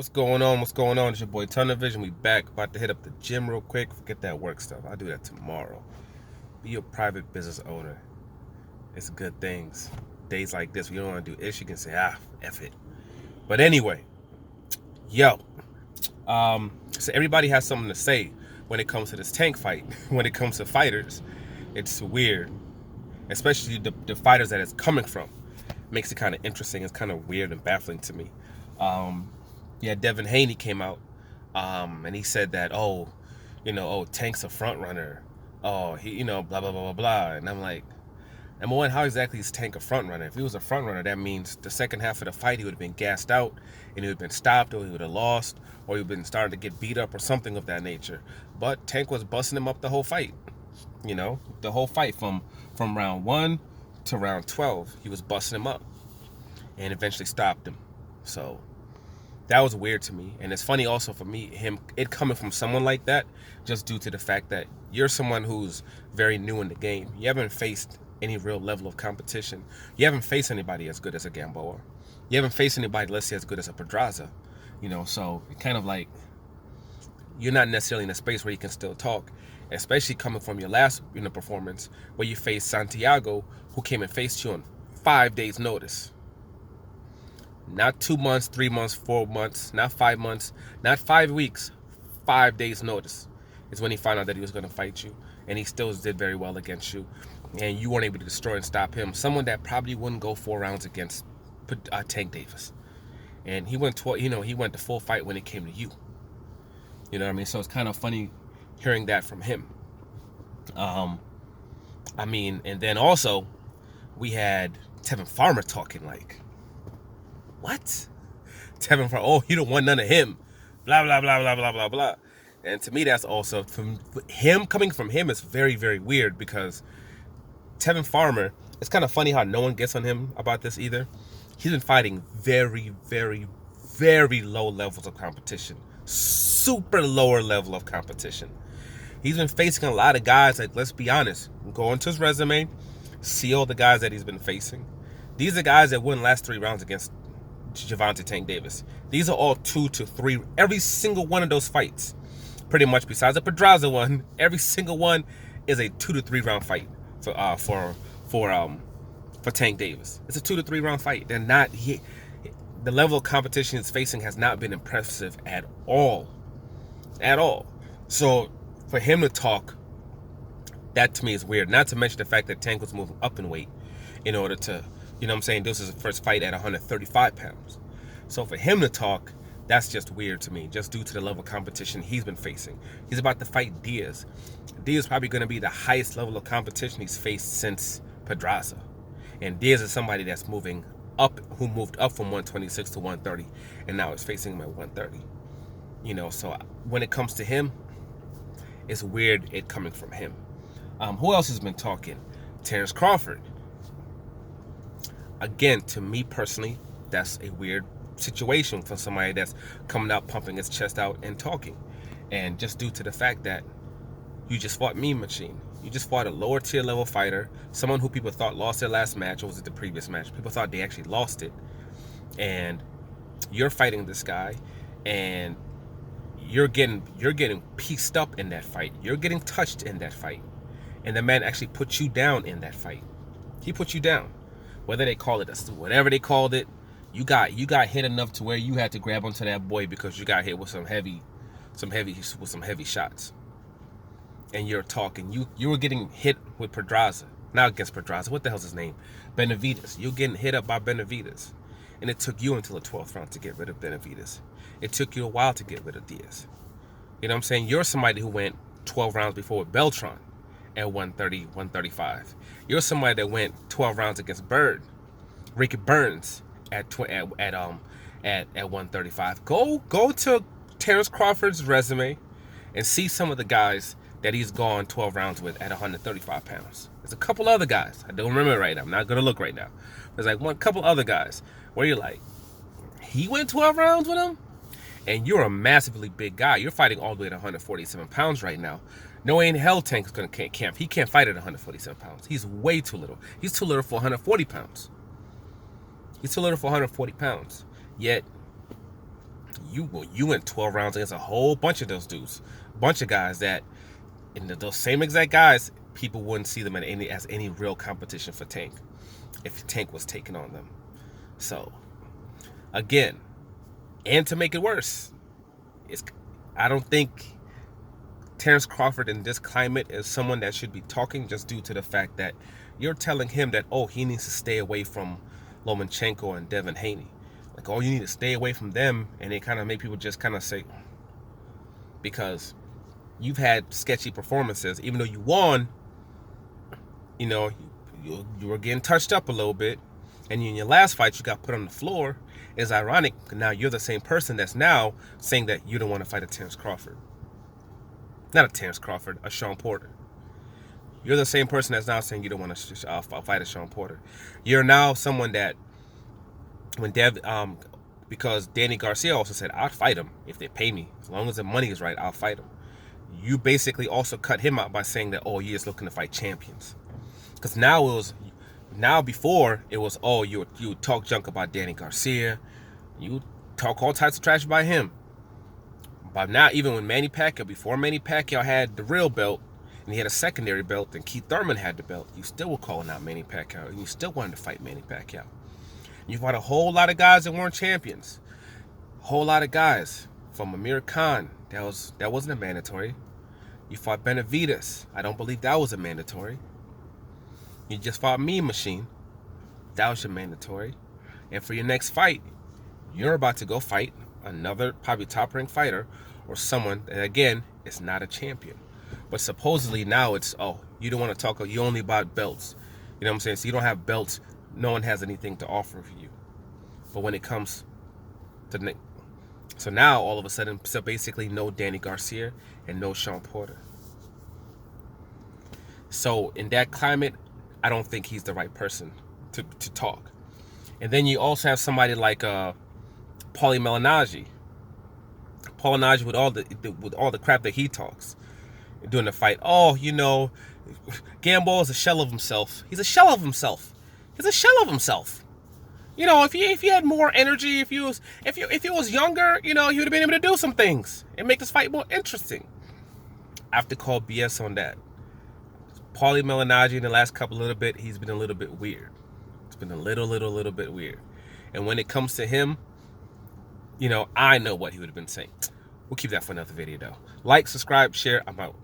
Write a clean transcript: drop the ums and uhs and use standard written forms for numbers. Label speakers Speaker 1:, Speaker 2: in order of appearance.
Speaker 1: What's going on? What's going on? It's your boy Tunnel Vision. We back. About to hit up the gym real quick. Forget that work stuff. I'll do that tomorrow. Be a private business owner. It's good things. Days like this, we don't want to do ish. You can say, F it. But anyway, yo. So everybody has something to say when it comes to this tank fight. When it comes to fighters, it's weird. Especially the fighters that it's coming from. Makes it kind of interesting. It's kind of weird and baffling to me. Yeah, Devin Haney came out, and he said that, Tank's a front runner. Oh, he, blah, blah, blah, blah, blah. And I'm like, number one, how exactly is Tank a front runner? If he was a front runner, that means the second half of the fight, he would have been gassed out, and he would have been stopped, or he would have lost, or he would have been starting to get beat up, or something of that nature. But Tank was busting him up the whole fight. The whole fight from round 1 to round 12, he was busting him up, and eventually stopped him. So that was weird to me. And it's funny also for me, it coming from someone like that, just due to the fact that you're someone who's very new in the game. You haven't faced any real level of competition. You haven't faced anybody as good as a Gamboa. You haven't faced anybody, let's say, as good as a Pedraza. So it kind of like you're not necessarily in a space where you can still talk, especially coming from your last performance where you faced Santiago, who came and faced you on 5 days notice. Not 2 months, 3 months, 4 months, not 5 months, not 5 weeks, 5 days notice is when he found out that he was going to fight you, and he still did very well against you, and you weren't able to destroy and stop him. Someone that probably wouldn't go 4 rounds against Tank Davis, and he went the full fight when it came to you. You know what I mean? So it's kind of funny hearing that from him. And then also we had Tevin Farmer talking like, what? Tevin Farmer, oh, you don't want none of him. Blah, blah, blah, blah, blah, blah, blah. And to me, that's also, coming from him is very, very weird, because Tevin Farmer, it's kind of funny how no one gets on him about this either. He's been fighting very, very, very low levels of competition. Super lower level of competition. He's been facing a lot of guys, like, let's be honest, go into his resume, see all the guys that he's been facing. These are guys that wouldn't last 3 rounds against Gervonta Tank Davis. These are all 2 to 3. Every single one of those fights, pretty much, besides the Pedraza one, every single one is a 2 to 3 round fight for Tank Davis. It's a 2 to 3 round fight. They're not the level of competition he's facing has not been impressive at all. So for him to talk, that to me is weird. Not to mention the fact that Tank was moving up in weight in order to, this is his first fight at 135 pounds. So for him to talk, that's just weird to me, just due to the level of competition he's been facing. He's about to fight Diaz. Diaz is probably going to be the highest level of competition he's faced since Pedraza. And Diaz is somebody that's moving up, who moved up from 126 to 130, and now is facing him at 130. So when it comes to him, it's weird it coming from him. Who else has been talking? Terrence Crawford. Again, to me personally, that's a weird situation for somebody that's coming out, pumping his chest out and talking. And just due to the fact that you just fought Meme Machine. You just fought a lower tier level fighter, someone who people thought lost their last match, or was it the previous match? People thought they actually lost it. And you're fighting this guy, and you're getting pieced up in that fight. You're getting touched in that fight. And the man actually put you down in that fight. He put you down. Whether they call it whatever they called it, you got hit enough to where you had to grab onto that boy because you got hit with some heavy shots. And you're talking. You were getting hit with Pedraza. Not against Pedraza. What the hell's his name? Benavidez. You're getting hit up by Benavidez. And it took you until the 12th round to get rid of Benavidez. It took you a while to get rid of Diaz. You know what I'm saying? You're somebody who went 12 rounds before with Beltran at 130, 135. You're somebody that went 12 rounds against Ricky Burns at 135. Go to Terrence Crawford's resume and see some of the guys that he's gone 12 rounds with at 135 pounds. There's a couple other guys. I don't remember right now. I'm not going to look right now. There's like one couple other guys where you're like, he went 12 rounds with him? And you're a massively big guy. You're fighting all the way to 147 pounds right now. No way in hell Tank is going to camp. He can't fight at 147 pounds. He's way too little. He's too little for 140 pounds. He's too little for 140 pounds. Yet, you went 12 rounds against a whole bunch of those dudes, bunch of guys that, and those same exact guys, people wouldn't see them as any real competition for Tank if Tank was taking on them. So again, and to make it worse, I don't think Terrence Crawford in this climate is someone that should be talking, just due to the fact that you're telling him that, oh, he needs to stay away from Lomachenko and Devin Haney. Like, oh, you need to stay away from them. And it kind of make people just kind of say, because you've had sketchy performances, even though you won, you know, you were getting touched up a little bit. And in your last fight, you got put on the floor. It's ironic. Now you're the same person that's now saying that you don't want to fight a Terrence Crawford. Not a Terrence Crawford, a Sean Porter. You're the same person that's now saying you don't want to fight a Sean Porter. You're now someone that, because Danny Garcia also said, I'll fight him if they pay me. As long as the money is right, I'll fight him. You basically also cut him out by saying that, oh, you're just looking to fight champions. Because before it was, oh, you talk junk about Danny Garcia. You talk all types of trash about him. But now, even when before Manny Pacquiao had the real belt, and he had a secondary belt, and Keith Thurman had the belt, you still were calling out Manny Pacquiao, and you still wanted to fight Manny Pacquiao. You fought a whole lot of guys that weren't champions. A whole lot of guys. From Amir Khan, that wasn't a mandatory. You fought Benavidez. I don't believe that was a mandatory. You just fought Mean Machine. That was your mandatory. And for your next fight, you're about to go fight another probably top-ranked fighter, or someone that, again, is not a champion. But supposedly now it's, oh, you don't want to talk, you only bought belts. You know what I'm saying? So you don't have belts. No one has anything to offer for you. But when it comes to... So now, all of a sudden, so basically no Danny Garcia and no Sean Porter. So in that climate, I don't think he's the right person to talk. And then you also have somebody like Paulie Malignaggi. Malignaggi with all the crap that he talks during the fight. Oh, you know, Gamboa is a shell of himself. He's a shell of himself. He's a shell of himself. You know, if he had more energy, if he was younger, you know, he would have been able to do some things and make this fight more interesting. I have to call BS on that. Paulie Malignaggi in the last little bit, he's been a little bit weird. It's been a little bit weird. And when it comes to him, you know, I know what he would have been saying. We'll keep that for another video, though. Like, subscribe, share. I'm out.